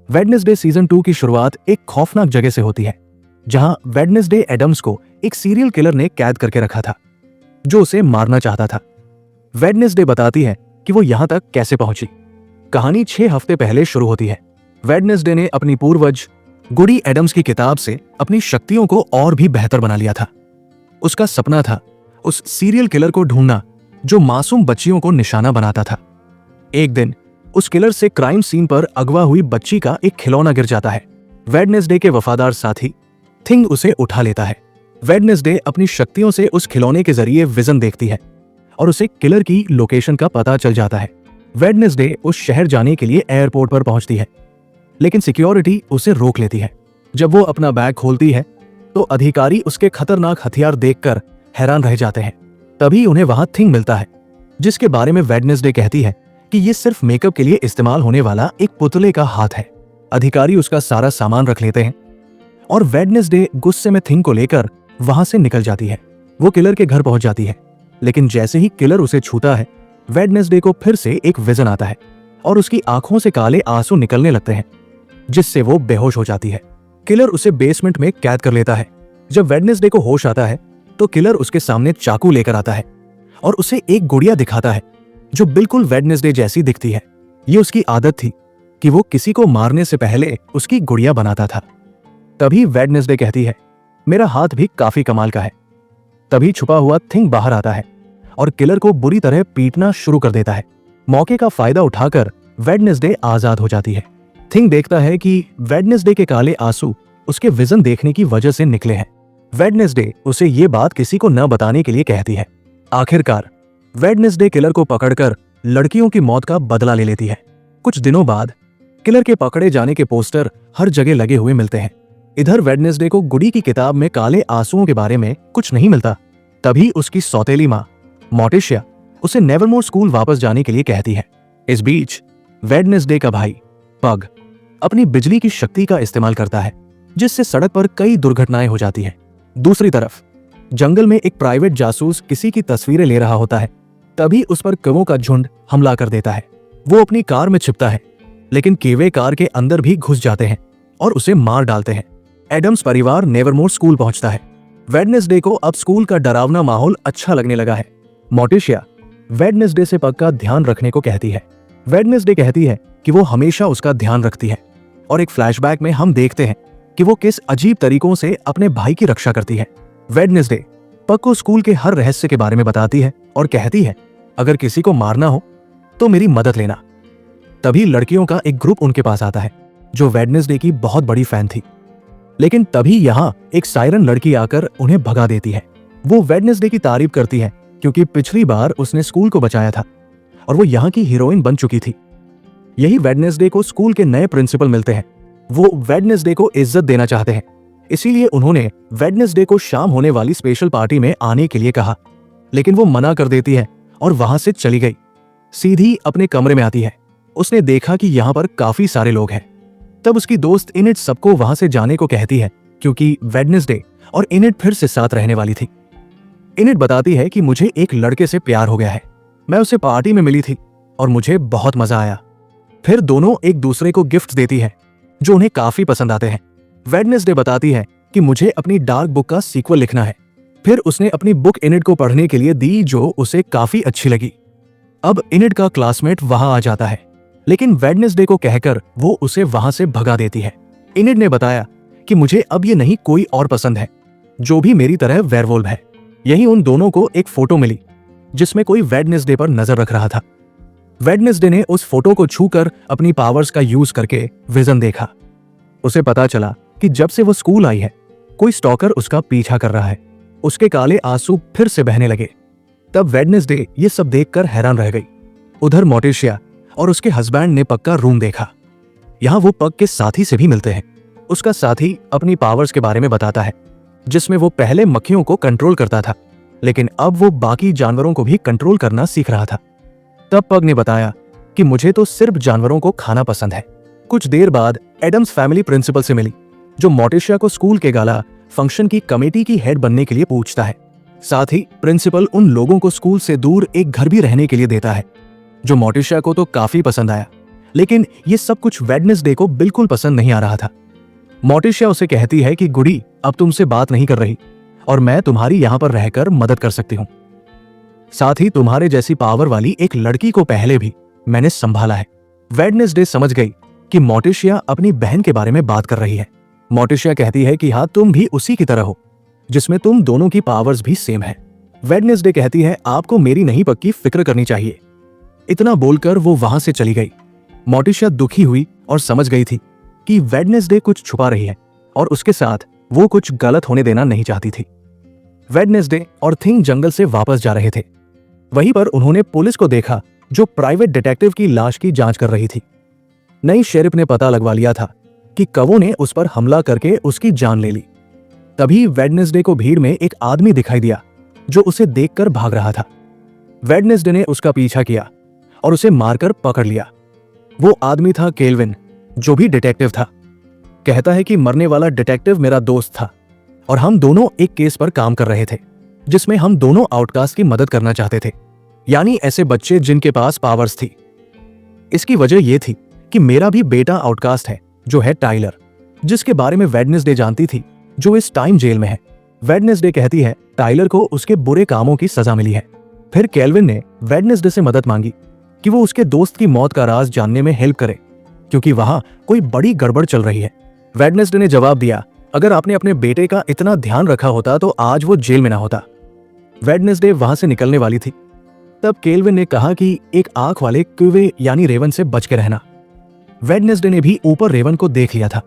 Wednesday season 2 की शुरुआत एक खौफनाक जगह से होती है, जहां वेडनेसडे एडम्स को एक सीरियल किलर ने कैद करके रखा था, जो उसे मारना चाहता था। वेडनेसडे बताती है कि वो यहां तक कैसे पहुंची। कहानी 6 हफ्ते पहले शुरू होती है। वेडनेसडे ने अपनी पूर्वज गुडी एडम्स की किताब से अपनी शक्तियों को और भी बेहतर बना लिया था। उसका सपना था उस सीरियल किलर को ढूंढना जो मासूम बच्चियों को निशाना बनाता था। एक दिन उस किलर से क्राइम सीन पर अगवा हुई बच्ची का एक खिलौना गिर जाता है। वेडनेसडे के वफादार साथी थिंग उसे उठा लेता है। वेडनेसडे अपनी शक्तियों से उस खिलौने के जरिए विजन देखती है और उसे किलर की लोकेशन का पता चल जाता है। वेडनेसडे उस शहर जाने के लिए एयरपोर्ट पर पहुंचती है, लेकिन सिक्योरिटी उसे रोक लेती है। जब वो अपना बैग खोलती है तो अधिकारी उसके खतरनाक हथियार देखकर हैरान रह जाते हैं। तभी उन्हें वहां थिंग मिलता है, जिसके बारे में वेडनेसडे कहती है कि ये सिर्फ मेकअप के लिए इस्तेमाल होने वाला एक पुतले का हाथ है। अधिकारी उसका सारा सामान रख लेते हैं और वेडनेसडे गुस्से में थिंग को लेकर वहां से निकल जाती है। वो किलर के घर पहुंच जाती है, लेकिन जैसे ही किलर उसे छूता है, वेडनेसडे को फिर से एक विजन आता है और उसकी आंखों से काले आंसू निकलने लगते हैं, जिससे वो बेहोश हो जाती है। किलर उसे बेसमेंट में कैद कर लेता है। जब वेडनेसडे को होश आता है तो किलर उसके सामने चाकू लेकर आता है और उसे एक गुड़िया दिखाता है जो बिल्कुल वेडनेसडे जैसी दिखती है। ये उसकी आदत थी कि वो किसी को मारने से पहले उसकी गुड़िया बनाता था। तभी वेडनेसडे कहती है, मेरा हाथ भी काफी कमाल का है। तभी छुपा हुआ थिंग बाहर आता है और किलर को बुरी तरह पीटना शुरू कर देता है। मौके का फायदा उठाकर वेडनेसडे आजाद हो जाती है। थिंग देखता है कि वेडनेसडे के काले आंसू उसके विजन देखने की वजह से निकले हैं। वेडनेसडे उसे ये बात किसी को न बताने के लिए कहती है। आखिरकार वेडनेसडे किलर को पकड़कर लड़कियों की मौत का बदला ले लेती है। कुछ दिनों बाद किलर के पकड़े जाने के पोस्टर हर जगह लगे हुए मिलते हैं। इधर वेडनेसडे को गुडी की किताब में काले आंसुओं के बारे में कुछ नहीं मिलता। तभी उसकी सौतेली माँ मोर्टिशिया उसे नेवरमोर स्कूल वापस जाने के लिए कहती है। इस बीच वेडनेसडे का भाई पग अपनी बिजली की शक्ति का इस्तेमाल करता है, जिससे सड़क पर कई दुर्घटनाएं हो जाती हैं। दूसरी तरफ जंगल में एक प्राइवेट जासूस किसी की तस्वीरें ले रहा होता है। तभी उस पर कौवों का झुंड हमला कर देता है। वो अपनी कार में छिपता है, लेकिन केवे कार के अंदर भी घुस जाते हैं और उसे मार डालते हैं। एडम्स परिवार नेवरमोर स्कूल पहुंचता है। वेडनेसडे को अब स्कूल का डरावना माहौल अच्छा लगने लगा है। मोर्टिशिया वेडनेसडे से पग का ध्यान रखने को कहती है। वेडनेसडे कहती है कि वो हमेशा उसका ध्यान रखती है और एक फ्लैशबैक में हम देखते हैं कि वो किस अजीब तरीकों से अपने भाई की रक्षा करती है। वेडनेसडे पग को स्कूल के हर रहस्य के बारे में बताती है और कहती है, अगर किसी को मारना हो तो मेरी मदद लेना। तभी लड़कियों का एक ग्रुप उनके पास आता है जो वेडनेसडे की बहुत बड़ी फैन थी, लेकिन तभी यहाँ एक सायरन लड़की आकर उन्हें भगा देती है। वो वेडनेसडे की तारीफ करती है क्योंकि पिछली बार उसने स्कूल को बचाया था और वो यहाँ की हीरोइन बन चुकी थी। यही वेडनेसडे को स्कूल के नए प्रिंसिपल मिलते हैं। वो वेडनेसडे को इज्जत देना चाहते हैं, इसीलिए उन्होंने वेडनेसडे को शाम होने वाली स्पेशल पार्टी में आने के लिए कहा, लेकिन वो मना कर देती है और वहां से चली गई। सीधी अपने कमरे में आती है। उसने देखा कि यहाँ पर काफी सारे लोग हैं। तब उसकी दोस्त इनिट सबको वहां से जाने को कहती है क्योंकि वेडनेसडे और इनिट फिर से साथ रहने वाली थी। इनिट बताती है कि मुझे एक लड़के से प्यार हो गया है। मैं उसे पार्टी में मिली थी और मुझे बहुत मजा आया। फिर दोनों एक दूसरे को गिफ्ट देती है जो उन्हें काफी पसंद आते हैं। वेडनेसडे बताती है कि मुझे अपनी डार्क बुक का सीक्वल लिखना है। फिर उसने अपनी बुक इनिट को पढ़ने के लिए दी जो उसे काफी अच्छी लगी। अब इनिट का क्लासमेट वहां आ जाता है, लेकिन वेडनेसडे को कहकर वो उसे वहां से भगा देती है। इनिट ने बताया कि मुझे अब ये नहीं कोई और पसंद है जो भी मेरी तरह वेयरवुल्फ है। यही उन दोनों को एक फोटो मिली जिसमें कोई वेडनेसडे पर नजर रख रहा था। वेडनेसडे ने उस फोटो को छूकर अपनी पावर्स का यूज करके विजन देखा। उसे पता चला कि जब से वो स्कूल आई है कोई स्टॉकर उसका पीछा कर रहा है। उसके काले आंसू फिर से बहने लगे। तब वेडनेसडे ये सब देखकर हैरान रह गई। उधर मोर्टिशिया और उसके हस्बैंड ने पग का रूम देखा। यहाँ वो पग के साथी से भी मिलते हैं। उसका साथी अपनी पावर्स के बारे में बताता है, जिसमें वो पहले मक्खियों को कंट्रोल करता था, लेकिन अब वो बाकी जानवरों को भी कंट्रोल करना सीख रहा था। तब पग ने बताया कि मुझे तो सिर्फ जानवरों को खाना पसंद है। कुछ देर बाद एडम्स फैमिली प्रिंसिपल से मिली, जो मोर्टिशिया को स्कूल के गाला फंक्शन की कमेटी की हेड बनने के लिए पूछता है। साथ ही प्रिंसिपल उन लोगों को स्कूल से दूर एक घर भी रहने के लिए देता है, जो मोर्टिशिया को तो काफी पसंद आया, लेकिन ये सब कुछ वेडनेसडे को बिल्कुल पसंद नहीं आ रहा था। मोर्टिशिया उसे कहती है कि गुडी अब तुमसे बात नहीं कर रही और मैं तुम्हारी यहां पर रहकर मदद कर सकती हूं। साथ ही तुम्हारे जैसी पावर वाली एक लड़की को पहले भी मैंने संभाला है। वेडनेसडे समझ गई कि मोर्टिशिया अपनी बहन के बारे में बात कर रही है। मोर्टिशिया कहती है कि हाँ, तुम भी उसी की तरह हो जिसमें तुम दोनों की पावर्स भी सेम है। वेडनेसडे कहती है आपको मेरी नहीं पक्की फिक्र करनी चाहिए। इतना बोलकर वो वहां से चली गई। मोर्टिशिया दुखी हुई और समझ गई थी कि वेडनेसडे कुछ छुपा रही है और उसके साथ वो कुछ गलत होने देना नहीं चाहती थी। वेडनेसडे और थिंग जंगल से वापस जा रहे थे। वहीं पर उन्होंने पुलिस को देखा जो प्राइवेट डिटेक्टिव की लाश की जांच कर रही थी। नई शेरिफ ने पता लगवा लिया था कि कवो ने उस पर हमला करके उसकी जान ले ली। तभी वेडनेसडे को भीड़ में एक आदमी दिखाई दिया जो उसे देखकर भाग रहा था। वेडनेसडे ने उसका पीछा किया और उसे मारकर पकड़ लिया। वो आदमी था केल्विन, जो भी डिटेक्टिव था। कहता है कि मरने वाला डिटेक्टिव मेरा दोस्त था और हम दोनों एक केस पर काम कर रहे थे जिसमें हम दोनों आउटकास्ट की मदद करना चाहते थे, यानी ऐसे बच्चे जिनके पास पावर्स थी। इसकी वजह यह थी कि मेरा भी बेटा आउटकास्ट है जो है टाइलर, जिसके बारे में वेडनेसडे जानती थी, जो इस टाइम जेल में है। वेडनेसडे कहती है टाइलर को उसके बुरे कामों की सजा मिली है। फिर केल्विन ने वेडनेसडे से मदद मांगी कि वो उसके दोस्त की मौत का राज जानने में हेल्प करे क्योंकि वहां कोई बड़ी गड़बड़ चल रही है। वेडनेसडे ने जवाब दिया अगर आपने अपने बेटे का इतना ध्यान रखा होता तो आज वो जेल में ना होता। वेडनेसडे वहां से निकलने वाली थी, तब केल्विन ने कहा कि एक आंख वाले क्यूवे यानी रेवन से बच के रहना। वेडनेसडे ने भी ऊपर रेवन को देख लिया था।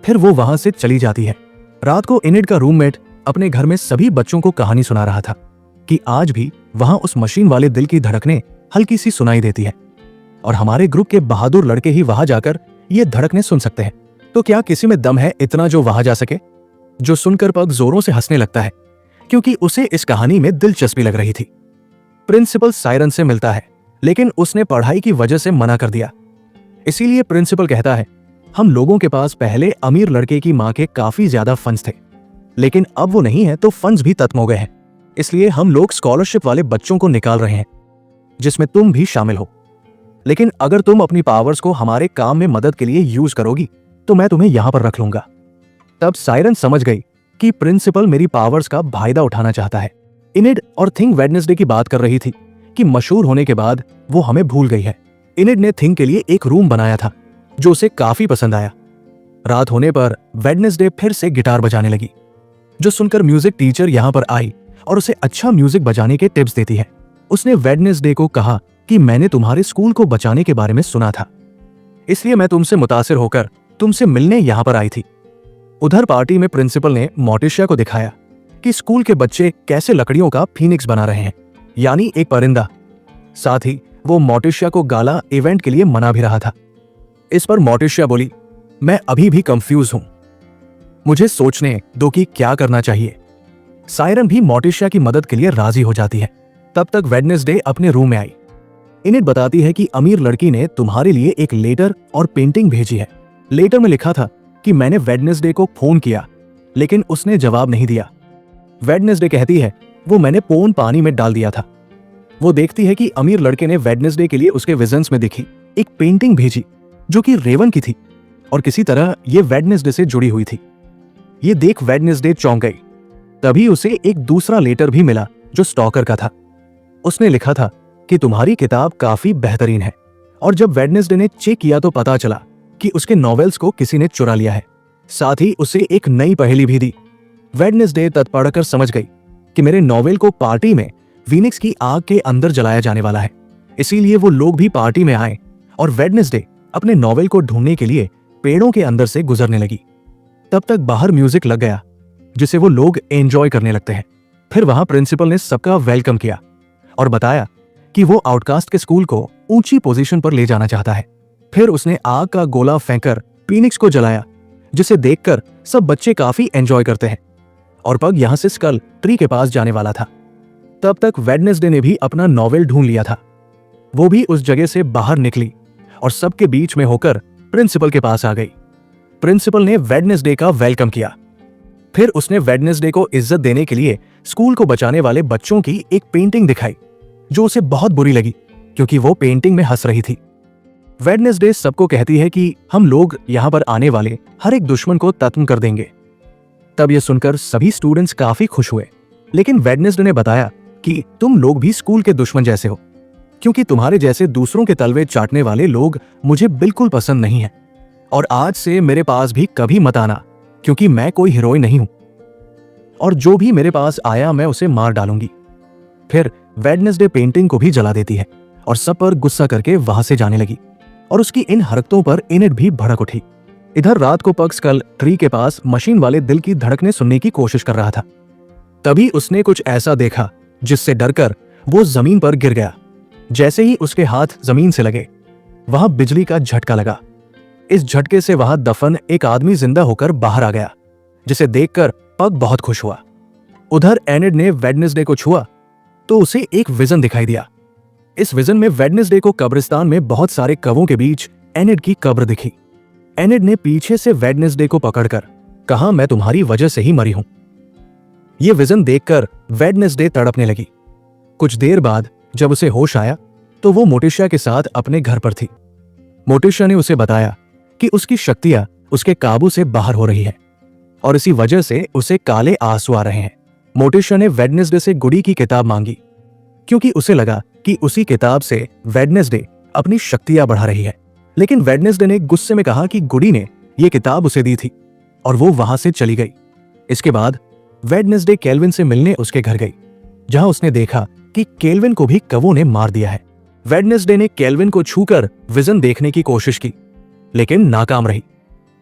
फिर वो वहां से चली जाती है। रात को इनिड का रूममेट अपने घर में सभी बच्चों को कहानी सुना रहा था कि आज भी वहां उस मशीन वाले दिल की धड़कनें हल्की सी सुनाई देती है और हमारे ग्रुप के बहादुर लड़के ही वहां जाकर ये धड़कनें सुन सकते हैं। तो क्या किसी में दम है इतना जो वहां जा सके? जो सुनकर पग जोरों से हंसने लगता है क्योंकि उसे इस कहानी में दिलचस्पी लग रही थी। प्रिंसिपल सायरन से मिलता है लेकिन उसने पढ़ाई की वजह से मना कर दिया। इसीलिए प्रिंसिपल कहता है हम लोगों के पास पहले अमीर लड़के की मां के काफी ज्यादा फंड्स थे, लेकिन अब वो नहीं है तो फंड्स भी खत्म हो गए हैं। इसलिए हम लोग स्कॉलरशिप वाले बच्चों को निकाल रहे हैं जिसमें तुम भी शामिल हो। लेकिन अगर तुम अपनी पावर्स को हमारे काम में मदद के लिए यूज करोगी तो मैं तुम्हें यहां पर रख लूंगा। तब सायरन समझ गई कि प्रिंसिपल मेरी पावर्स का फायदा उठाना चाहता है। इनिड और थिंग वेडनेसडे की बात कर रही थी कि मशहूर होने के बाद वो हमें भूल गई है। इनिड ने थिंग के लिए एक रूम बनाया था जो उसे काफी पसंद आया। रात होने पर वेडनेसडे फिर से गिटार बजाने लगी, जो सुनकर म्यूजिक टीचर यहां पर आई और उसे अच्छा म्यूजिक बजाने के टिप्स देती है। उसने वेडनेसडे को कहा कि मैंने तुम्हारे स्कूल को बचाने के बारे में सुना था, इसलिए मैं तुमसे मुतासिर होकर तुमसे मिलने यहां पर आई थी। उधर पार्टी में प्रिंसिपल ने मोर्टिशिया को दिखाया कि स्कूल के बच्चे कैसे लकड़ियों का फीनिक्स बना रहे हैं, यानी एक परिंदा। साथ ही वो मोर्टिशिया को गाला इवेंट के लिए मना भी रहा था। इस पर मोर्टिशिया बोली मैं अभी भी कंफ्यूज हूं, मुझे सोचने दो कि क्या करना चाहिए। सायरन भी मोर्टिशिया की मदद के लिए राजी हो जाती है। तब तक वेडनेसडे अपने रूम में आई। इनिड बताती है कि अमीर लड़की ने तुम्हारे लिए एक लेटर और पेंटिंग भेजी है। लेटर में लिखा था कि मैंने वेडनेसडे को फोन किया लेकिन उसने जवाब नहीं दिया। वेडनेसडे कहती है वो मैंने फोन पानी में डाल दिया था। वो देखती है कि अमीर लड़के ने वेडनेसडे के लिए उसके विजन्स में दिखी एक पेंटिंग भेजी जो कि रेवन की थी और किसी तरह ये वेडनेसडे से जुड़ी हुई थी। ये देख वेडनेसडे चौंक गई। तभी उसे एक दूसरा लेटर भी मिला जो स्टॉकर का था। उसने लिखा था कि तुम्हारी किताब काफी बेहतरीन है, और जब वेडनेसडे ने चेक किया तो पता चला कि उसके नॉवेल्स को किसी ने चुरा लिया है। साथ ही उसे एक नई पहेली भी दी। वेडनेसडे तत् पढ़कर समझ गई कि मेरे नॉवेल को पार्टी में वीनिक्स की आग के अंदर जलाया जाने वाला है, इसीलिए वो लोग भी पार्टी में आए और वेडनेसडे अपने नॉवेल को ढूंढने के लिए पेड़ों के अंदर से गुजरने लगी। तब तक बाहर म्यूजिक लग गया जिसे वो लोग एंजॉय करने लगते हैं। फिर वहां प्रिंसिपल ने सबका वेलकम किया और बताया कि वो आउटकास्ट के स्कूल को ऊंची पोजीशन पर ले जाना चाहता है। फिर उसने आग का गोला फेंककर फीनिक्स को जलाया, जिसे देखकर सब बच्चे काफी एंजॉय करते हैं। और पग यहां से स्कल ट्री के पास जाने वाला था। तब तक वेडनेसडे ने भी अपना नॉवेल ढूंढ लिया था। वो भी उस जगह से बाहर निकली और सबके बीच में होकर प्रिंसिपल के पास आ गई। प्रिंसिपल ने वेडनेसडे का वेलकम किया। फिर उसने वेडनेसडे को इज्जत देने के लिए स्कूल को बचाने वाले बच्चों की एक पेंटिंग दिखाई जो उसे बहुत बुरी लगी क्योंकि वो पेंटिंग में हंस रही थी। वेडनेसडे सबको कहती है कि हम लोग यहाँ पर आने वाले हर एक दुश्मन को खत्म कर देंगे। तब यह सुनकर सभी स्टूडेंट्स काफी खुश हुए, लेकिन वेडनेसडे ने बताया कि तुम लोग भी स्कूल के दुश्मन जैसे हो, क्योंकि तुम्हारे जैसे दूसरों के तलवे चाटने वाले लोग मुझे बिल्कुल पसंद नहीं है, और आज से मेरे पास भी कभी मत आना, क्योंकि मैं कोई हीरोइन नहीं हूं, और जो भी मेरे पास आया मैं उसे मार डालूंगी। फिर वेडनेसडे पेंटिंग को भी जला देती है और सब पर गुस्सा करके वहां से जाने लगी, और उसकी इन हरकतों पर एनिड भी भड़क उठी। इधर रात को पग्स कल ट्री के पास मशीन वाले दिल की धड़कने सुनने की कोशिश कर रहा था। तभी उसने कुछ ऐसा देखा जिससे डरकर वो जमीन पर गिर गया। जैसे ही उसके हाथ जमीन से लगे, वहां बिजली का झटका लगा। इस झटके से वहां दफन एक आदमी जिंदा होकर बाहर आ गया, जिसे देखकर पग बहुत खुश हुआ। उधर एनिड ने वेडनेसडे को छुआ तो उसे एक विजन दिखाई दिया। इस विजन में वेडनेसडे को कब्रिस्तान में बहुत सारे कवों के बीच एनिड की कब्र दिखी। एनिड ने पीछे से वेडनेसडे को पकड़कर कहा, मैं तुम्हारी वजह से ही मरी हूं। यह विजन देखकर वेडनेसडे तड़पने लगी। कुछ देर बाद जब उसे होश आया तो वो मोटिशिया के साथ अपने घर पर थी। मोटिशिया ने उसे बताया कि उसकी शक्तियां उसके काबू से बाहर हो रही है और इसी वजह से उसे काले आंसू आ रहे हैं। मोटिशिया ने वेडनेसडे से गुडी की किताब मांगी, क्योंकि उसे लगा कि उसी किताब से वेडनेसडे अपनी शक्तियां बढ़ा रही है। लेकिन वेडनेसडे ने गुस्से में कहा कि गुडी ने यह किताब उसे दी थी और वो वहां से चली गई। इसके बाद वेडनेसडे केल्विन से मिलने उसके घर गई, जहां उसने देखा कि केल्विन को भी कवों ने मार दिया है। वेडनेसडे ने केल्विन को छूकर विजन देखने की कोशिश की, लेकिन नाकाम रही।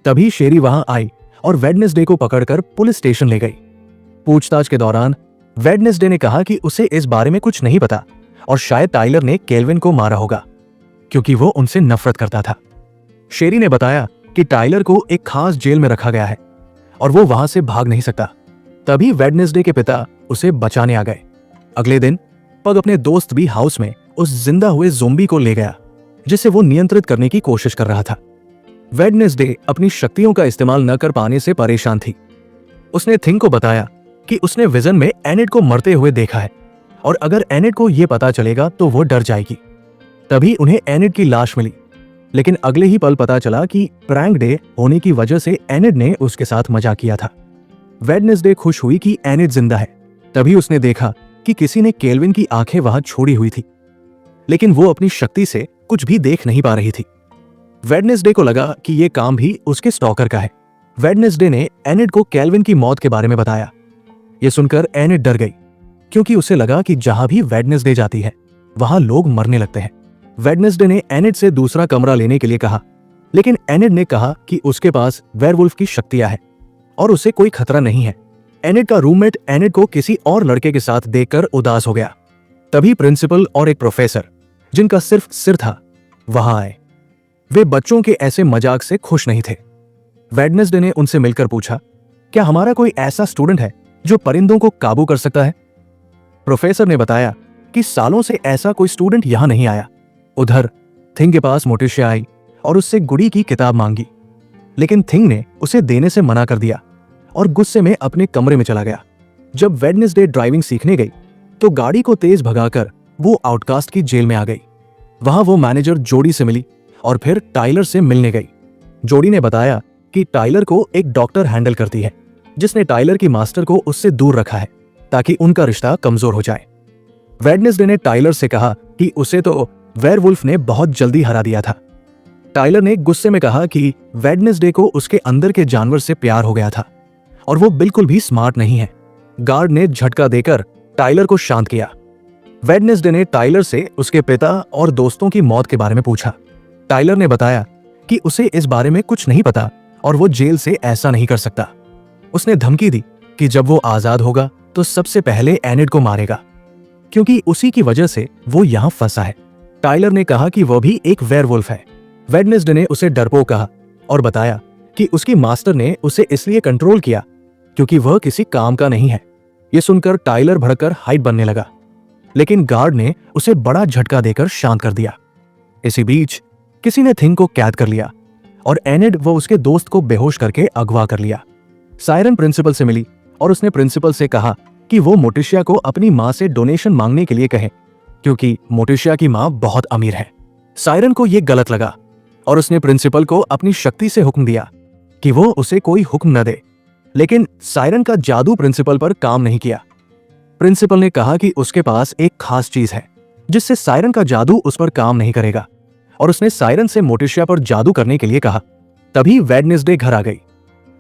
तभी शेरी वहां आई और वेडनेसडे को पकड़कर पुलिस स्टेशन ले गई। पूछताछ के दौरान वेडनेसडे ने कहा कि उसे इस बारे में कुछ नहीं पता और शायद टाइलर ने केल्विन को मारा होगा, क्योंकि वो उनसे नफरत करता था। शेरी ने बताया कि टाइलर को एक खास जेल में रखा गया है और वो वहां से भाग नहीं सकता। तभी वेडनेसडे के पिता उसे बचाने आ गए। अगले दिन पग अपने दोस्त भी हाउस में उस जिंदा हुए ज़ोंबी को ले गया, जिसे वो नियंत्रित करने की कोशिश कर रहा था। वेडनेसडे अपनी शक्तियों का इस्तेमाल न कर पाने से परेशान थी। उसने थिंग को बताया कि उसने विजन में एनिड को मरते हुए देखा है और अगर एनिड को यह पता चलेगा तो वो डर जाएगी। तभी उन्हें एनिड की लाश मिली, लेकिन अगले ही पल पता चला कि प्रैंक डे होने की वजह से एनिड ने उसके साथ मजाक किया था। वेडनेसडे खुश हुई कि एनिड जिंदा है। तभी उसने देखा कि किसी ने केल्विन की आंखें वहां छोड़ी हुई थी, लेकिन वो अपनी शक्ति से कुछ भी देख नहीं पा रही थी। वेडनेसडे को लगा कि यह काम भी उसके स्टॉकर का है। वेडनेसडे ने एनिड को केल्विन की मौत के बारे में बताया। यह सुनकर एनिड डर गई, क्योंकि उसे लगा कि जहां भी वेडनेसडे जाती है वहां लोग मरने लगते हैं। वेडनेसडे ने एनिड से दूसरा कमरा लेने के लिए कहा, लेकिन एनिड ने कहा कि उसके पास वेयरवुल्फ की शक्तियां हैं और उसे कोई खतरा नहीं है। एनिड का रूममेट एनिड को किसी और लड़के के साथ देखकर उदास हो गया। तभी प्रिंसिपल और एक प्रोफेसर, जिनका सिर्फ सिर था, वहां आए। वे बच्चों के ऐसे मजाक से खुश नहीं थे। वेडनेसडे ने उनसे मिलकर पूछा, क्या हमारा कोई ऐसा स्टूडेंट है जो परिंदों को काबू कर सकता है? प्रोफेसर ने बताया कि सालों से ऐसा कोई स्टूडेंट यहां नहीं आया। उधर थिंग के पास मोटिशिया आई और उससे गुडी की किताब मांगी, लेकिन थिंग ने उसे देने से मना कर दिया और गुस्से में अपने कमरे में चला गया। जब वेडनेसडे ड्राइविंग सीखने गई तो गाड़ी को तेज भगाकर वो आउटकास्ट की जेल में आ गई। वहां वो मैनेजर जोडी से मिली और फिर टाइलर से मिलने गई। जोडी ने बताया कि टाइलर को एक डॉक्टर हैंडल करती है, जिसने टाइलर की मास्टर को उससे दूर रखा है ताकि उनका रिश्ता कमजोर हो जाए। वेडनेसडे ने टाइलर से कहा कि उसे तो वेयरवुल्फ ने बहुत जल्दी हरा दिया था। टाइलर ने गुस्से में कहा कि वेडनेसडे को उसके अंदर के जानवर से प्यार हो गया था और वो बिल्कुल भी स्मार्ट नहीं है। गार्ड ने झटका देकर टाइलर को शांत किया। वेडनेसडे ने टाइलर से उसके पिता और दोस्तों की मौत के बारे में पूछा। टाइलर ने बताया कि उसे इस बारे में कुछ नहीं पता और वो जेल से ऐसा नहीं कर सकता। उसने धमकी दी कि जब वो आजाद होगा तो सबसे पहले एनिड को मारेगा, क्योंकि उसी की वजह से वो यहां फंसा है। टाइलर ने कहा कि वह भी एक वेयरवुल्फ है। वेडनेसडे ने उसे डरपोक कहा और बताया कि उसकी मास्टर ने उसे इसलिए कंट्रोल किया क्योंकि वह किसी काम का नहीं है। यह सुनकर टाइलर भड़ककर हाइट बनने लगा, लेकिन गार्ड ने उसे बड़ा झटका देकर शांत कर दिया। इसी बीच किसी ने थिंग को कैद कर लिया और एनिड व उसके दोस्त को बेहोश करके अगवा कर लिया। सायरन प्रिंसिपल से मिली और उसने प्रिंसिपल से कहा कि वो मोटिशिया को अपनी मां से डोनेशन मांगने के लिए कहे, क्योंकि मोटिशिया की मां बहुत अमीर है। सायरन को यह गलत लगा और उसने प्रिंसिपल को अपनी शक्ति से हुक्म दिया कि वो उसे कोई हुक्म न दे। लेकिन सायरन का जादू प्रिंसिपल पर काम नहीं किया। प्रिंसिपल ने कहा कि उसके पास एक खास चीज है जिससे सायरन का जादू उस पर काम नहीं करेगा, और उसने सायरन से मोटिशिया पर जादू करने के लिए कहा। तभी वेडनेसडे घर आ गई।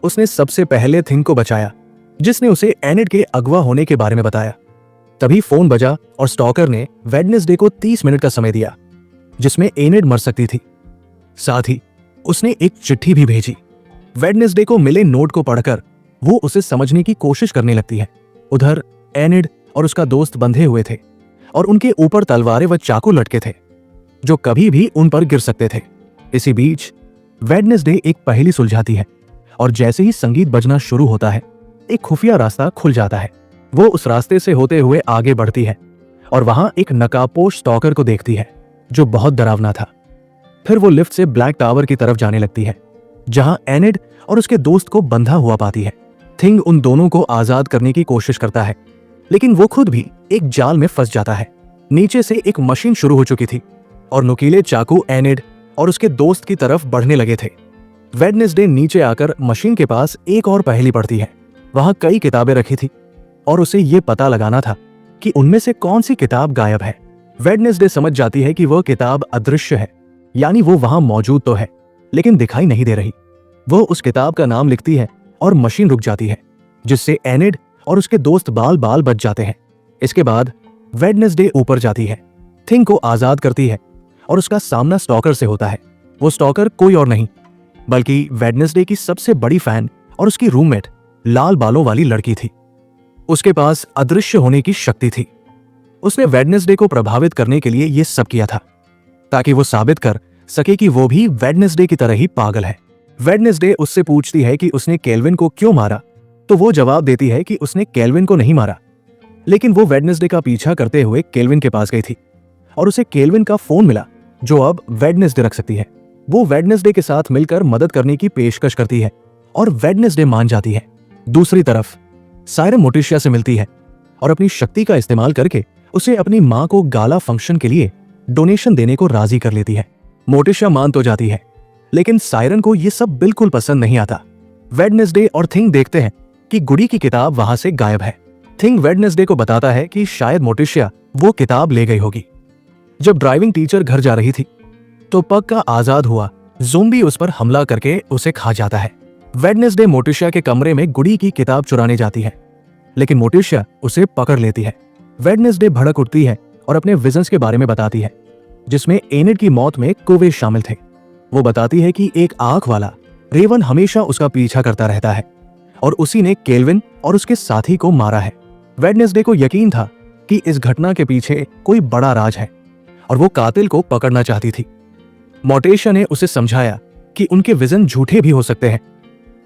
उसने सबसे पहले थिंग को बचाया, जिसने उसे एनिड के अगवा होने के बारे में बताया। तभी फोन बजा और स्टॉकर ने वेडनेसडे को 30 मिनट का समय दिया जिसमें एनिड मर सकती थी। साथ ही उसने एक चिट्ठी भी भेजी। वेडनेसडे को मिले नोट को पढ़कर वो उसे समझने की कोशिश करने लगती है। उधर एनिड और उसका दोस्त बंधे हुए थे और उनके ऊपर तलवारें व चाकू लटके थे जो कभी भी उन पर गिर सकते थे। इसी बीच वेडनेसडे एक पहेली सुलझाती है और जैसे ही संगीत बजना शुरू होता है एक खुफिया रास्ता खुल जाता है। वो उस रास्ते से होते हुए आगे बढ़ती है और वहां एक नकाबपोश स्टॉकर को देखती है जो बहुत डरावना था। फिर वो लिफ्ट से ब्लैक टावर की तरफ जाने लगती है जहां एनिड और उसके दोस्त को बंधा हुआ पाती है। थिंग उन दोनों को आजाद करने की कोशिश करता है लेकिन वो खुद भी एक जाल में फंस जाता है। नीचे से एक मशीन शुरू हो चुकी थी और नुकीले चाकू एनिड और उसके दोस्त की तरफ बढ़ने लगे थे। वेडनेसडे नीचे आकर मशीन के पास एक और पहेली पढ़ती है। वहां कई किताबें रखी थी और उसे ये पता लगाना था कि उनमें से कौन सी किताब गायब है। वेडनेसडे समझ जाती है कि वह किताब अदृश्य है, यानी वो वहां मौजूद तो है लेकिन दिखाई नहीं दे रही। वो उस किताब का नाम लिखती है और मशीन रुक जाती है जिससे एनिड और उसके दोस्त बाल बाल बच जाते हैं। इसके बाद वेडनेसडे ऊपर जाती है, थिंग को आजाद करती है और उसका सामना स्टॉकर से होता है। वो स्टॉकर कोई और नहीं बल्कि वेडनेसडे की सबसे बड़ी फैन और उसकी रूममेट लाल बालों वाली लड़की थी। उसके पास अदृश्य होने की शक्ति थी। उसने वेडनेसडे को प्रभावित करने के लिए यह सब किया था ताकि वो साबित कर सके कि वो भी वेडनेसडे की तरह ही पागल है। वेडनेसडे उससे पूछती है कि उसने केल्विन को क्यों मारा, तो वो जवाब देती है कि उसने केल्विन को नहीं मारा, लेकिन वो वेडनेसडे का पीछा करते हुए केल्विन के पास गई थी और उसे केल्विन का फोन मिला जो अब वेडनेसडे रख सकती है। वो वेडनेसडे के साथ मिलकर मदद करने की पेशकश करती है और वेडनेसडे मान जाती है। दूसरी तरफ सायरन मोटिशिया से मिलती है और अपनी शक्ति का इस्तेमाल करके उसे अपनी मां को गाला फंक्शन के लिए डोनेशन देने को राजी कर लेती है। मोटिशिया मान तो जाती है लेकिन सायरन को यह सब बिल्कुल पसंद नहीं आता। वेडनेसडे और थिंग देखते हैं कि गुड़ी की किताब वहां से गायब है। थिंग वेडनेसडे को बताता है कि शायद मोटिशिया वो किताब ले गई होगी। जब ड्राइविंग टीचर घर जा रही थी तो पग का आजाद हुआ ज़ोंबी उस पर हमला करके उसे खा जाता है। वेडनेसडे मोटिशिया के कमरे में गुड़ी की किताब चुराने जाती है लेकिन मोटिशिया उसे पकड़ लेती है। वेडनेसडे भड़क उठती है और अपने विजन्स के बारे में बताती है जिसमें एनिड की मौत में कोवे शामिल थे। वो बताती है कि एक आंख वाला रेवन हमेशा उसका पीछा करता रहता है और उसी ने केल्विन और उसके साथी को मारा है। वेडनेसडे को यकीन था कि इस घटना के पीछे कोई बड़ा राज है और वो कातिल को पकड़ना चाहती थी। मोटिशिया ने उसे समझाया कि उनके विजन झूठे भी हो सकते हैं,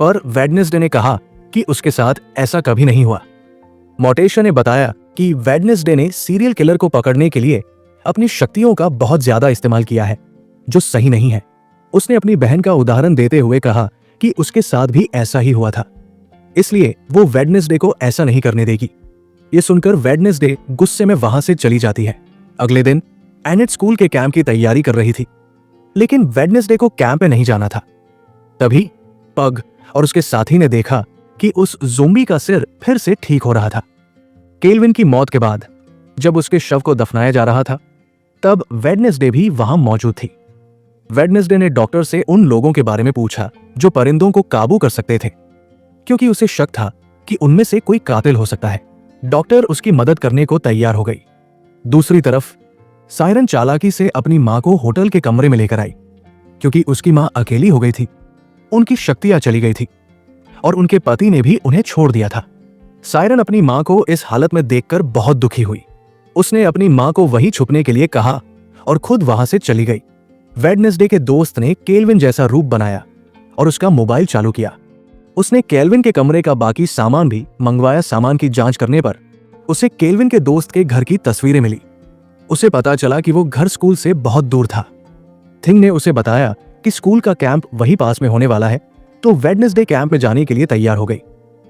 पर वेडनेसडे ने कहा कि उसके साथ ऐसा कभी नहीं हुआ। मोटिशिया ने बताया कि वेडनेसडे ने सीरियल किलर को पकड़ने के लिए अपनी शक्तियों का बहुत ज्यादा इस्तेमाल किया है जो सही नहीं है। उसने अपनी बहन का उदाहरण देते हुए कहा कि उसके साथ भी ऐसा ही हुआ था, इसलिए वो वेडनेसडे को ऐसा नहीं करने देगी। ये सुनकर वेडनेसडे गुस्से में वहां से चली जाती है। अगले दिन एनिड स्कूल के कैंप की तैयारी कर रही थी लेकिन वेडनेसडे को कैंप में नहीं जाना था। तभी पग और उसके साथी ने देखा कि उस ज़ोंबी का सिर फिर से ठीक हो रहा था। केल्विन की मौत के बाद जब उसके शव को दफनाया जा रहा था तब वेडनेसडे भी वहां मौजूद थी। वेडनेसडे ने डॉक्टर से उन लोगों के बारे में पूछा जो परिंदों को काबू कर सकते थे, क्योंकि उसे शक था कि उनमें से कोई कातिल हो सकता है। डॉक्टर उसकी मदद करने को तैयार हो गई। दूसरी तरफ सायरन चालाकी से अपनी मां को होटल के कमरे में लेकर आई क्योंकि उसकी मां अकेली हो गई थी। उनकी शक्तियां चली गई थी और उनके पति ने भी उन्हें छोड़ दिया था। सायरन अपनी मां को इस हालत में देखकर बहुत दुखी हुई। उसने अपनी मां को वहीं छुपने के लिए कहा और खुद वहां से चली गई। वेडनेसडे के दोस्त ने केल्विन जैसा रूप बनाया और उसका मोबाइल चालू किया। उसने केल्विन के कमरे का बाकी सामान भी मंगवाया। सामान की जांच करने पर उसे केल्विन के दोस्त के घर की तस्वीरें मिली। उसे पता चला कि वो घर स्कूल से बहुत दूर था। थिंग ने उसे बताया कि स्कूल का कैंप वहीं पास में होने वाला है, तो वेडनेसडे कैंप में जाने के लिए तैयार हो गई,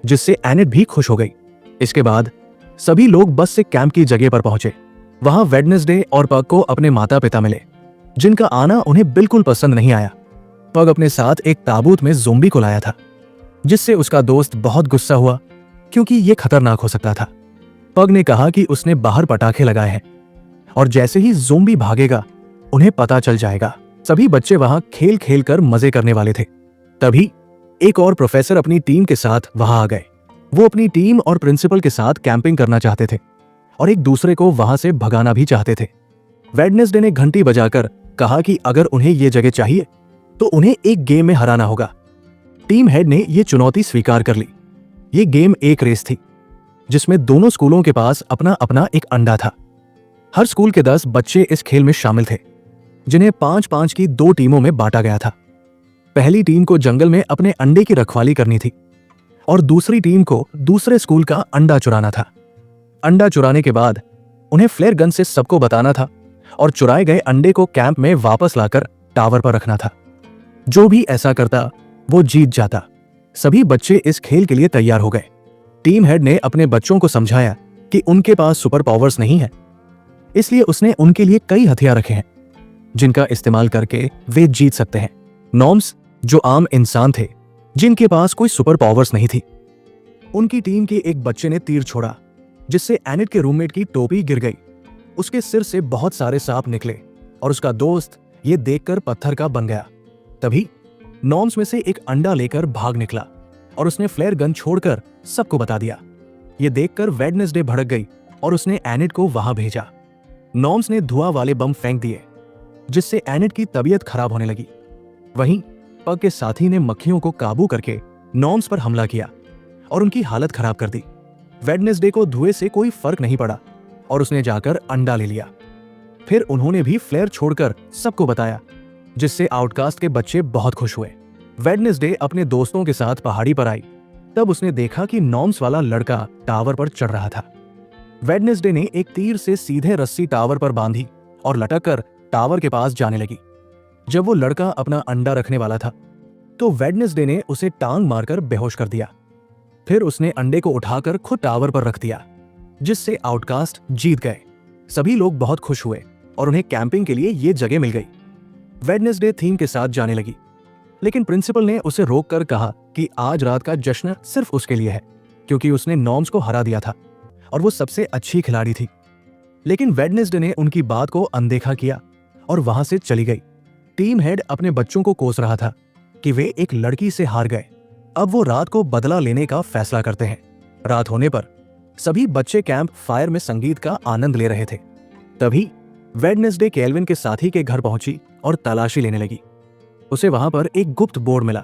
जिससे एनिड भी खुश हो गई। इसके बाद सभी लोग बस से कैंप की जगह पर पहुंचे। वहां वेडनेसडे और पग को अपने माता पिता मिले, जिनका आना उन्हें बिल्कुल पसंद नहीं आया। पग अपने साथ एक ताबूत में ज़ोंबी को लाया था, जिससे उसका दोस्त बहुत गुस्सा हुआ क्योंकि ये खतरनाक हो सकता था। पग ने कहा कि उसने बाहर पटाखे लगाए हैं और जैसे ही ज़ोंबी भागेगा उन्हें पता चल जाएगा। सभी बच्चे वहां खेल खेल कर मजे करने वाले थे। तभी एक और प्रोफेसर अपनी टीम के साथ वहां आ गए। वो अपनी टीम और प्रिंसिपल के साथ कैंपिंग करना चाहते थे और एक दूसरे को वहां से भगाना भी चाहते थे। वेडनेसडे ने घंटी बजाकर कहा कि अगर उन्हें ये जगह चाहिए तो उन्हें एक गेम में हराना होगा। टीम हेड ने यह चुनौती स्वीकार कर ली। ये गेम एक रेस थी जिसमें दोनों स्कूलों के पास अपना अपना एक अंडा था। हर स्कूल के 10 बच्चे इस खेल में शामिल थे, जिन्हें 5-5 की 2 टीमों में बांटा गया था। पहली टीम को जंगल में अपने अंडे की रखवाली करनी थी और दूसरी टीम को दूसरे स्कूल का अंडा चुराना था। अंडा चुराने के बाद उन्हें फ्लेयर गन से सबको बताना था और चुराए गए अंडे को कैंप में वापस लाकर टावर पर रखना था। जो भी ऐसा करता वो जीत जाता। सभी बच्चे इस खेल के लिए तैयार हो गए। टीम हेड ने अपने बच्चों को समझाया कि उनके पास सुपर पावर्स नहीं है, इसलिए उसने उनके लिए कई हथियार रखे हैं जिनका इस्तेमाल करके वे जीत सकते हैं। नॉर्म्स जो आम इंसान थे जिनके पास कोई सुपर पावर्स नहीं थी, उनकी टीम के एक बच्चे ने तीर छोड़ा जिससे एनिट के रूममेट की टोपी गिर गई। उसके सिर से बहुत सारे सांप निकले और उसका दोस्त ये देखकर पत्थर का बन गया। तभी नॉर्म्स में से एक अंडा लेकर भाग निकला और उसने फ्लेयर गन छोड़कर सबको बता दिया। ये देखकर वेडनेसडे भड़क गई और उसने एनिट को वहां भेजा। नॉर्म्स ने धुआं वाले बम फेंक दिए जिससे एनिट की तबीयत खराब होने लगी। वहीं पग के साथी ने मक्खियों को काबू करके नॉर्म्स पर हमला किया और उनकी हालत खराब कर दी। वेडनेसडे को धुएं से कोई फर्क नहीं पड़ा और उसने जाकर अंडा ले लिया। फिर उन्होंने भी फ्लेयर छोड़कर सबको बताया, जिससे आउटकास्ट के बच्चे बहुत खुश हुए। वेडनेसडे अपने दोस्तों के साथ पहाड़ी पर आई। तब उसने देखा कि नॉर्म्स वाला लड़का टावर पर चढ़ रहा था। वेडनेसडे ने एक तीर से सीधे रस्सी टावर पर बांधी और लटककर टावर के पास जाने लगी। जब वो लड़का अपना अंडा रखने वाला था तो वेडनेसडे ने उसे टांग मारकर बेहोश कर दिया। फिर उसने अंडे को उठाकर खुद टावर पर रख दिया, जिससे आउटकास्ट जीत गए। सभी लोग बहुत खुश हुए और उन्हें कैंपिंग के लिए ये जगह मिल गई। वेडनेसडे थीम के साथ जाने लगी, लेकिन प्रिंसिपल ने उसे रोककर कहा कि आज रात का जश्न सिर्फ उसके लिए है क्योंकि उसने नॉर्म्स को हरा दिया था और वो सबसे अच्छी खिलाड़ी थी। लेकिन वेडनेसडे ने उनकी बात को अनदेखा किया और वहां से चली गई। टीम हेड अपने बच्चों को कोस रहा था कि वे एक लड़की से हार गए। अब वो रात को बदला लेने का फैसला करते हैं। रात होने पर सभी बच्चे कैंप फायर में संगीत का आनंद ले रहे थे। तभी वेडनेसडे केल्विन के साथी के घर पहुंची और तलाशी लेने लगी। उसे वहां पर एक गुप्त बोर्ड मिला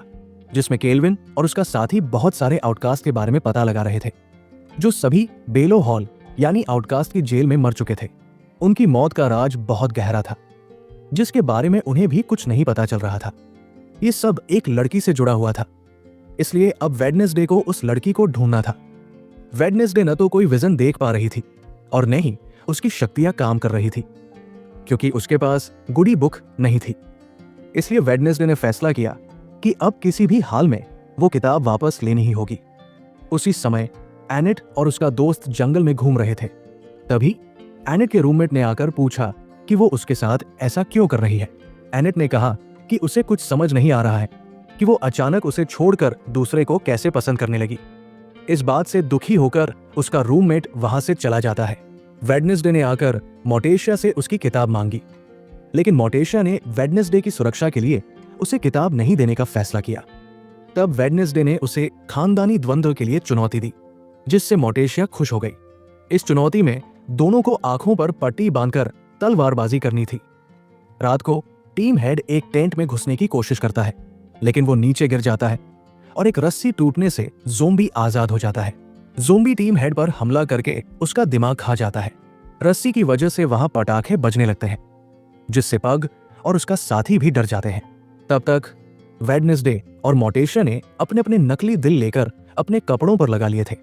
जिसमें केल्विन और उसका साथी बहुत सारे आउटकास्ट के बारे में पता लगा रहे थे, जो सभी बेलो हॉल यानी आउटकास्ट की जेल में मर चुके थे। उनकी मौत का राज बहुत गहरा था, जिसके बारे में उन्हें भी कुछ नहीं पता चल रहा था। ये सब एक लड़की से जुड़ा हुआ था, इसलिए अब वेडनेसडे को उस लड़की को ढूंढना था। वेडनेसडे न तो कोई विजन देख पा रही थी और न ही उसकी शक्तियां काम कर रही थी, क्योंकि उसके पास गुडी बुक नहीं थी। इसलिए वेडनेसडे ने फैसला किया कि अब किसी भी हाल में वो किताब वापस लेनी ही होगी। उसी समय एनिट और उसका दोस्त जंगल में घूम रहे थे। तभी एनिट के रूममेट ने आकर पूछा कि वो उसके साथ ऐसा क्यों कर रही है। एनिट ने कहा कि उसे कुछ समझ नहीं आ रहा है कि वो अचानक उसे छोड़कर दूसरे को कैसे पसंद करने लगी। इस बात से दुखी होकर उसका रूममेट वहां से चला जाता है। वेडनेसडे ने आकर मोटेशिया से उसकी किताब मांगी, लेकिन मोटेशिया ने वेडनेसडे की सुरक्षा के लिए उसे किताब नहीं देने का फैसला किया। तब वेडनेसडे ने उसे खानदानी द्वंद्व के लिए चुनौती दी, जिससे मोटेशिया खुश हो गई। इस चुनौती में दोनों को आंखों पर पट्टी बांधकर तलवारबाजी करनी थी। रात को टीम हेड एक टेंट में घुसने की कोशिश करता है, लेकिन वो नीचे गिर जाता है और एक रस्सी टूटने से ज़ोंबी आजाद हो जाता है। ज़ोंबी टीम हेड पर हमला करके उसका दिमाग खा जाता है। रस्सी की वजह से वहां पटाखे बजने लगते हैं, जिससे पग और उसका साथी भी डर जाते हैं। तब तक वेडनेसडे और मोटेशिया ने अपने अपने नकली दिल लेकर अपने कपड़ों पर लगा लिए थे,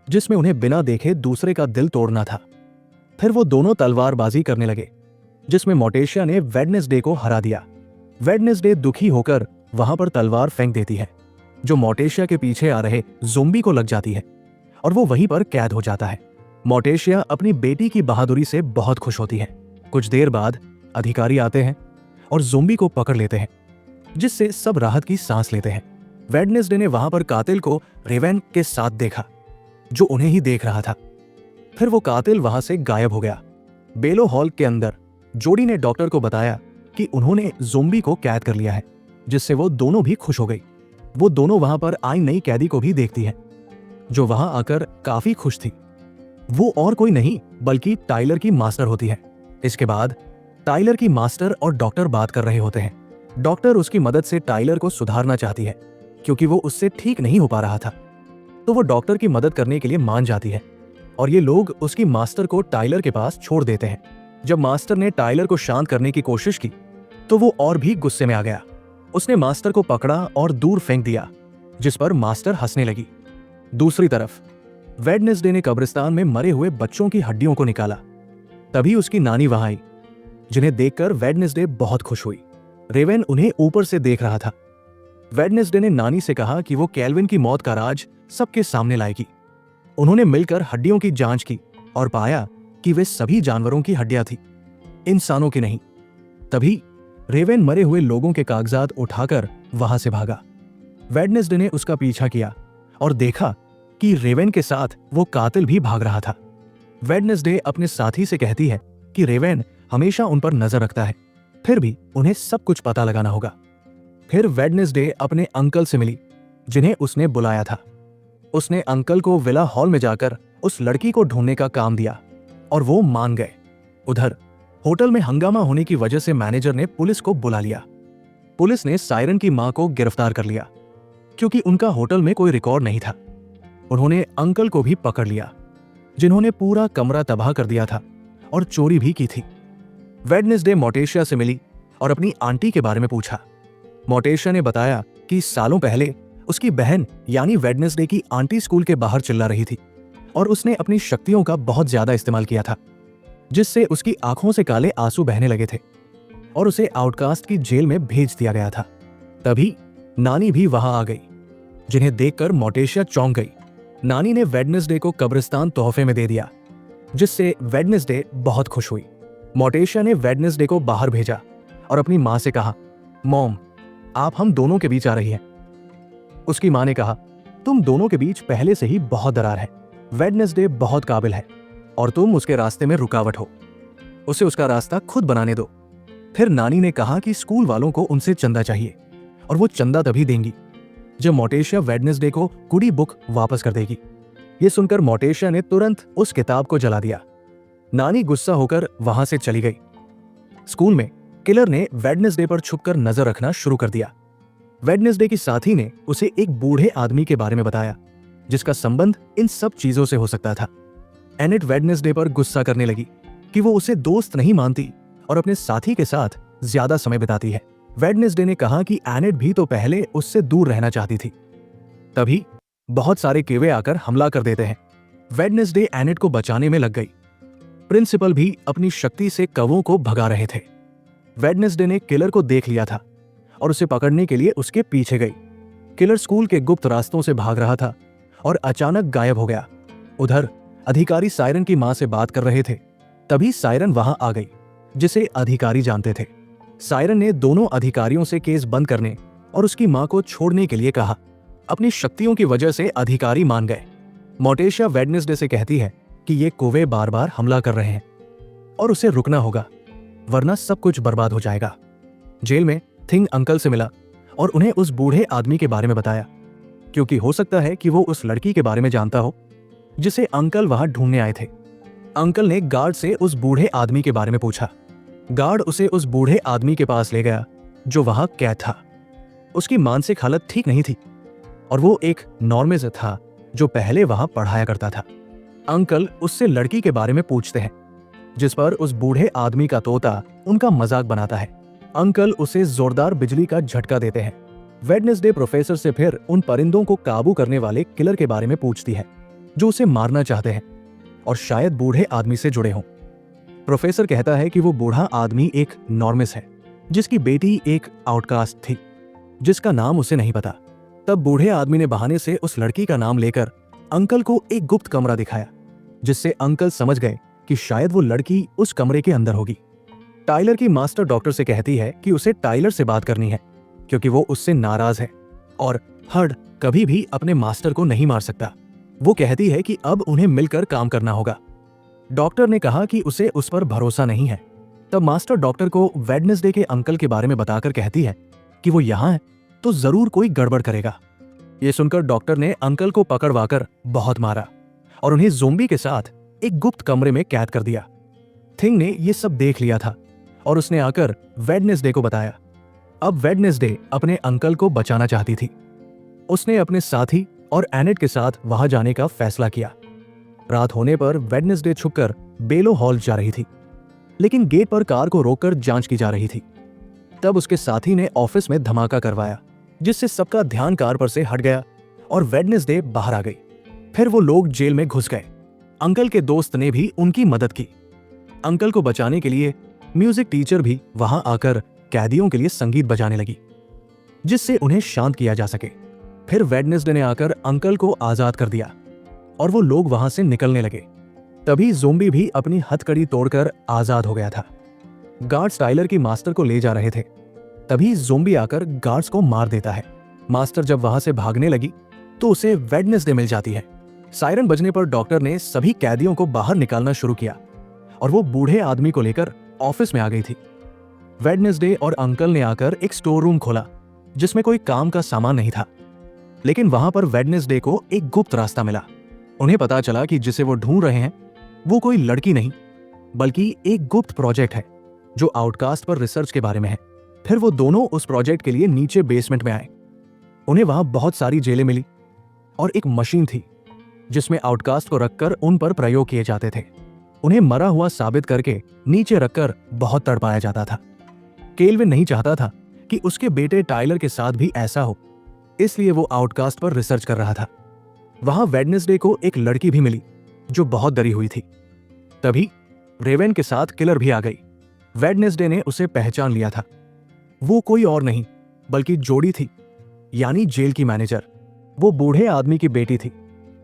जिसमें उन्हें बिना देखे दूसरे का दिल तोड़ना था। फिर वो दोनों तलवारबाजी करने लगे, जिसमें मोटेशिया ने वेडनेसडे को हरा दिया। वेडनेसडे दुखी होकर वहां पर तलवार फेंक देती है, जो मोटेशिया के पीछे आ रहे ज़ोंबी को लग जाती है और वो वहीं पर कैद हो जाता है। मोटेशिया अपनी बेटी की बहादुरी से बहुत खुश होती है। कुछ देर बाद अधिकारी आते हैं और ज़ोंबी को पकड़ लेते हैं। जिससे सब राहत की सांस लेते हैं। वेडनेसडे ने वहां पर कातिल को रेवेन के साथ देखा, जो उन्हें ही देख रहा था। फिर वो कातिल वहां से गायब हो गया। बेलो हॉल के अंदर जोडी ने डॉक्टर को बताया कि उन्होंने ज़ोंबी को कैद कर लिया है, जिससे वो दोनों भी खुश हो गई। वो दोनों वहां पर आई नई कैदी को भी देखती है, जो वहां आकर काफी खुश थी। वो और कोई नहीं बल्कि टाइलर की मास्टर होती है। इसके बाद टाइलर की मास्टर और डॉक्टर बात कर रहे होते हैं। डॉक्टर उसकी मदद से टाइलर को सुधारना चाहती है, क्योंकि वो उससे ठीक नहीं हो पा रहा था। तो वो डॉक्टर की मदद करने के लिए मान जाती है और ये लोग उसकी मास्टर को टाइलर के पास छोड़ देते हैं। जब मास्टर ने टाइलर को शांत करने की कोशिश की तो वो और भी गुस्से में आ गया। उसने मास्टर को पकड़ा और दूर फेंक दिया, जिस पर मास्टर हंसने लगी। दूसरी तरफ वेडनेसडे ने कब्रिस्तान में मरे हुए बच्चों की हड्डियों को निकाला। तभी उसकी नानी वहां आई, जिन्हें देखकर वेडनेसडे बहुत खुश हुई। रेवेन उन्हें ऊपर से देख रहा था। वेडनेसडे ने नानी से कहा कि वो कैल्विन की मौत का राज सबके सामने लाएगी। उन्होंने मिलकर हड्डियों की जांच की और पाया कि वे सभी जानवरों की हड्डियां थी, इंसानों की नहीं। तभी रेवेन मरे हुए लोगों के कागजात उठाकर वहां से भागा। वेडनेसडे ने उसका पीछा किया और देखा कि रेवेन के साथ वो कातिल भी भाग रहा था। वेडनेसडे अपने साथी से कहती है कि रेवेन हमेशा उन पर नजर रखता है, फिर भी उन्हें सब कुछ पता लगाना होगा। फिर वेडनेसडे अपने अंकल से मिली, जिन्हें उसने बुलाया था। उसने अंकल को विला हॉल में जाकर उस लड़की को ढूंढने का काम दिया और वो मान गए। उधर होटल में हंगामा होने की वजह से मैनेजर ने पुलिस को बुला लिया। पुलिस ने सायरन की मां को गिरफ्तार कर लिया, क्योंकि उनका होटल में कोई रिकॉर्ड नहीं था। उन्होंने अंकल को भी पकड़ लिया, जिन्होंने पूरा कमरा तबाह कर दिया था और चोरी भी की थी। वेडनेसडे मोटेशिया से मिली और अपनी आंटी के बारे में पूछा। मोटेशिया ने बताया कि सालों पहले उसकी बहन यानी वेडनेसडे की आंटी स्कूल के बाहर चिल्ला रही थी और उसने अपनी शक्तियों का बहुत ज्यादा इस्तेमाल किया था, जिससे उसकी आंखों से काले आंसू बहने लगे थे और उसे आउटकास्ट की जेल में भेज दिया गया था। तभी नानी भी वहां आ गई, जिन्हें देखकर मोटेशिया चौंक गई। नानी ने वेडनेसडे को कब्रिस्तान तोहफे में दे दिया, जिससे वेडनेसडे बहुत खुश हुई। मोटेशिया ने वेडनेसडे को बाहर भेजा और अपनी मां से कहा, मॉम, आप हम दोनों के बीच आ रही हैं। उसकी मां ने कहा, तुम दोनों के बीच पहले से ही बहुत दरार है। वेडनेसडे बहुत काबिल है और तुम उसके रास्ते में रुकावट हो। उसे उसका रास्ता खुद बनाने दो। फिर नानी ने कहा कि स्कूल वालों को उनसे चंदा चाहिए और वो चंदा तभी देंगी जब मोटेशिया वेडनेसडे को गुडी बुक वापस कर देगी। ये सुनकर मोटेशिया ने तुरंत उस किताब को जला दिया। नानी गुस्सा होकर वहां से चली गई। स्कूल में किलर ने वेडनेसडे पर छुपकर नजर रखना शुरू कर दिया। वेडनेसडे की साथी ने उसे एक बूढ़े आदमी के बारे में बताया, जिसका संबंध इन सब चीजों से हो सकता था। एनेट वेडनेसडे पर गुस्सा करने लगी कि वो उसे दोस्त नहीं मानती और अपने साथी के साथ ज्यादा समय बिताती है। वेडनेसडे ने कहा कि एनेट भी तो पहले उससे दूर रहना चाहती थी। तभी बहुत सारे केवे आकर हमला कर देते हैं। वेडनेसडे एनेट को बचाने में लग गई। प्रिंसिपल भी अपनी शक्ति से कवों को भगा रहे थे। वेडनेसडे ने किलर को देख लिया था और उसे पकड़ने के लिए उसके पीछे गई। किलर स्कूल के गुप्त रास्तों से भाग रहा था और अचानक गायब हो गया। उधर अधिकारी सायरन की मां से बात कर रहे थे। तभी सायरन वहां आ गई, जिसे अधिकारी जानते थे। सायरन ने दोनों अधिकारियों से केस बंद करने और उसकी मां को छोड़ने के लिए कहा। अपनी शक्तियों की वजह से अधिकारी मान गए। मोटेशिया वेडनेसडे से कहती है कि ये कोवे बार बार हमला कर रहे हैं और उसे रुकना होगा, वरना सब कुछ बर्बाद हो जाएगा। जेल में थिंग अंकल से मिला और उन्हें उस बूढ़े आदमी के बारे में बताया, क्योंकि हो सकता है कि वो उस लड़की के बारे में जानता हो जिसे अंकल वहां ढूंढने आए थे। अंकल ने गार्ड से उस बूढ़े आदमी के बारे में पूछा। गार्ड उसे उस बूढ़े आदमी के पास ले गया जो वहां कैद था। उसकी मानसिक हालत ठीक नहीं थी और वो एक नॉर्मेज था जो पहले वहां पढ़ाया करता था। अंकल उससे लड़की के बारे में पूछते हैं, जिस पर उस बूढ़े आदमी का तोता उनका मजाक बनाता है। अंकल उसे जोरदार बिजली का झटका देते हैं। वेडनेसडे प्रोफेसर से फिर उन परिंदों को काबू करने वाले किलर के बारे में पूछती है, जो उसे मारना चाहते हैं और शायद बूढ़े आदमी से जुड़े हों। प्रोफेसर कहता है कि वो बूढ़ा आदमी एक नॉर्मिस है, जिसकी बेटी एक आउटकास्ट थी, जिसका नाम उसे नहीं पता। तब बूढ़े आदमी ने बहाने से उस लड़की का नाम लेकर अंकल को एक गुप्त कमरा दिखाया, जिससे अंकल समझ गए कि शायद वो लड़की उस कमरे के अंदर होगी। टाइलर की मास्टर डॉक्टर से कहती है कि उसे टाइलर से बात करनी है, क्योंकि वो उससे नाराज है और हर्ड कभी भी अपने मास्टर को नहीं मार सकता। वो कहती है कि अब उन्हें मिलकर काम करना होगा। डॉक्टर ने कहा कि उसे उस पर भरोसा नहीं है। तब मास्टर डॉक्टर को वेडनेसडे के अंकल के बारे में बताकर कहती है कि वो यहाँ है तो जरूर कोई गड़बड़ करेगा। ये सुनकर डॉक्टर ने अंकल को पकड़वाकर बहुत मारा और उन्हें ज़ोंबी के साथ एक गुप्त कमरे में कैद कर दिया। थिंग ने ये सब देख लिया था और उसने आकर वेडनेसडे को बताया। अब वेडनेसडे अपने अंकल को बचाना चाहती थी। उसने अपने साथी और एनेट के साथ वहां जाने का फैसला किया। रात होने पर वेडनेसडे छुपकर बेलो हॉल जा रही थी, लेकिन गेट पर कार को रोककर जांच की जा रही थी। तब उसके साथी ने ऑफिस में धमाका करवाया, जिससे सबका ध्यान कार पर से हट गया और वेडनेसडे बाहर आ गई। फिर वो लोग जेल में घुस गए। अंकल के दोस्त ने भी उनकी मदद की। अंकल को बचाने के लिए म्यूजिक टीचर भी वहां आकर कैदियों के लिए संगीत बजाने लगी, जिससे उन्हें शांत किया जा सके। फिर वेडनेसडे ने आकर अंकल को आजाद कर दिया और वो लोग वहां से निकलने लगे। तभी ज़ोंबी भी अपनी हथकड़ी तोड़कर आजाद हो गया था। गार्ड्स टाइलर की मास्टर को ले जा रहे थे। तभी ज़ोंबी आकर गार्ड्स को मार देता है। मास्टर जब वहां से भागने लगी तो उसे वेडनेसडे मिल जाती है। सायरन बजने पर डॉक्टर ने सभी कैदियों को बाहर निकालना शुरू किया और वो बूढ़े आदमी को लेकर ऑफिस में आ गई थी। वेडनेसडे और अंकल ने आकर एक स्टोर रूम खोला जिसमें कोई काम का सामान नहीं था, लेकिन वहां पर वेडनेसडे को एक गुप्त रास्ता मिला। उन्हें पता चला कि जिसे वो ढूंढ रहे हैं वो कोई लड़की नहीं बल्कि एक गुप्त प्रोजेक्ट है जो आउटकास्ट पर रिसर्च के बारे में है। फिर वो दोनों उस प्रोजेक्ट के लिए नीचे बेसमेंट में आए। उन्हें वहां बहुत सारी जेलें मिली और एक मशीन थी जिसमें आउटकास्ट को रखकर उन पर प्रयोग किए जाते थे। उन्हें मरा हुआ साबित करके नीचे रखकर बहुत तड़पाया जाता था। केल्विन नहीं चाहता था कि उसके बेटे टाइलर के साथ भी ऐसा हो, इसलिए वो आउटकास्ट पर रिसर्च कर रहा था। वहां वेडनेसडे को एक लड़की भी मिली जो बहुत डरी हुई थी। तभी रेवेन के साथ किलर भी आ गई। वेडनेसडे ने उसे पहचान लिया था। वो कोई और नहीं बल्कि जोडी थी, यानी जेल की मैनेजर। वो बूढ़े आदमी की बेटी थी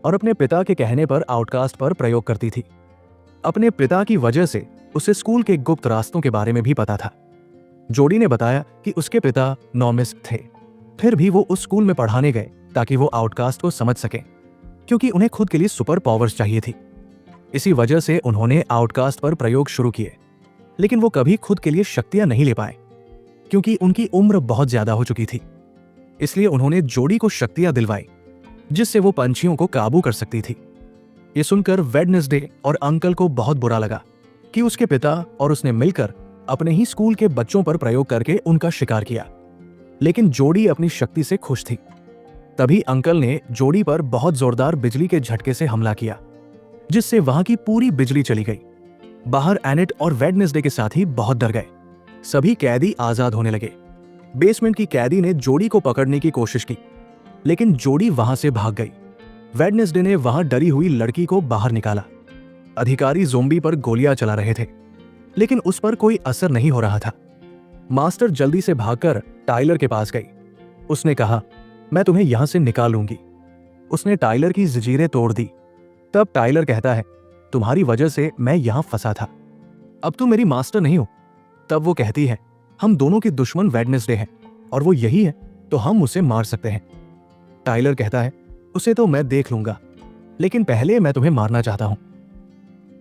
और अपने पिता के कहने पर आउटकास्ट पर प्रयोग करती थी। अपने पिता की वजह से उसे स्कूल के गुप्त रास्तों के बारे में भी पता था। जोडी ने बताया कि उसके पिता नॉमिस्ट थे, फिर भी वो उस स्कूल में पढ़ाने गए ताकि वो आउटकास्ट को समझ सकें, क्योंकि उन्हें खुद के लिए सुपर पावर्स चाहिए थी। इसी वजह से उन्होंने आउटकास्ट पर प्रयोग शुरू किए, लेकिन वो कभी खुद के लिए शक्तियां नहीं ले पाए क्योंकि उनकी उम्र बहुत ज्यादा हो चुकी थी। इसलिए उन्होंने जोडी को शक्तियां दिलवाई जिससे वो पंछियों को काबू कर सकती थी। ये सुनकर वेडनेसडे और अंकल को बहुत बुरा लगा कि उसके पिता और उसने मिलकर अपने ही स्कूल के बच्चों पर प्रयोग करके उनका शिकार किया, लेकिन जोडी अपनी शक्ति से खुश थी। तभी अंकल ने जोडी पर बहुत जोरदार बिजली के झटके से हमला किया, जिससे वहां की पूरी बिजली चली गई। बाहर एनेट और वेडनेसडे के साथी बहुत डर गए। सभी कैदी आजाद होने लगे। बेसमेंट की कैदी ने जोडी को पकड़ने की कोशिश की, लेकिन जोडी वहां से भाग गई। वेडनेसडे ने वहां डरी हुई लड़की को बाहर निकाला। अधिकारी ज़ोंबी पर गोलियां चला रहे थे, लेकिन उस पर कोई असर नहीं हो रहा था। मास्टर जल्दी से भागकर टाइलर के पास गई। उसने कहा, मैं तुम्हें यहां से निकाल लूंगी। उसने टाइलर की जंजीरें तोड़ दी। तब टाइलर कहता है, तुम्हारी वजह से मैं यहां फंसा था, अब तुम मेरी मास्टर नहीं हो। तब वो कहती है, हम दोनों के दुश्मन वेडनेसडे हैं और वो यही है तो हम उसे मार सकते हैं। टाइलर कहता है, उसे तो मैं देख लूंगा, लेकिन पहले मैं तुम्हें मारना चाहता हूं।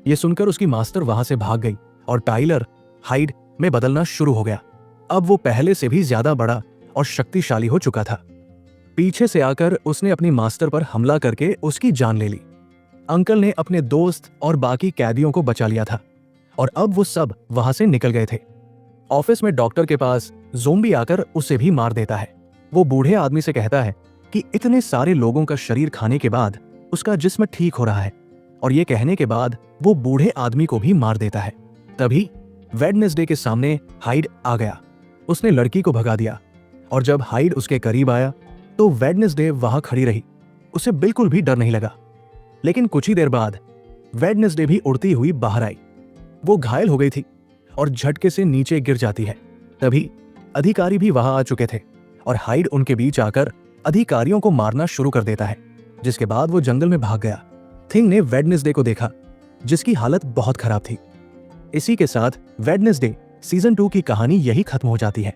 यह सुनकर उसकी मास्टर वहां से भाग गई और टाइलर हाइड में बदलना शुरू हो गया। अब वो पहले से भी ज्यादा बड़ा और शक्तिशाली हो चुका था। पीछे से आकर उसने अपनी मास्टर पर हमला करके उसकी जान ले ली। अंकल ने अपने दोस्त और बाकी कैदियों को बचा लिया था और अब वो सब वहां से निकल गए थे। ऑफिस में डॉक्टर के पास ज़ोंबी आकर उसे भी मार देता है। वो बूढ़े आदमी से कहता है कि इतने सारे लोगों का शरीर खाने के बाद उसका जिस्म ठीक हो रहा है, और ये कहने के बाद वो बूढ़े आदमी को भी मार देता है। तभी वेडनेसडे के सामने हाइड आ गया। उसने लड़की को भगा दिया और जब हाइड उसके करीब आया तो वेडनेसडे वहां खड़ी रही। उसे बिल्कुल भी डर नहीं लगा, लेकिन कुछ ही देर बाद वेडनेसडे भी उड़ती हुई बाहर आई। वो घायल हो गई थी और झटके से नीचे गिर जाती है। तभी अधिकारी भी वहां आ चुके थे और हाइड उनके बीच आकर अधिकारियों को मारना शुरू कर देता है, जिसके बाद वो जंगल में भाग गया। थिंग ने वेडनेसडे को देखा, जिसकी हालत बहुत खराब थी। इसी के साथ वेडनेसडे सीजन 2 की कहानी यही खत्म हो जाती है।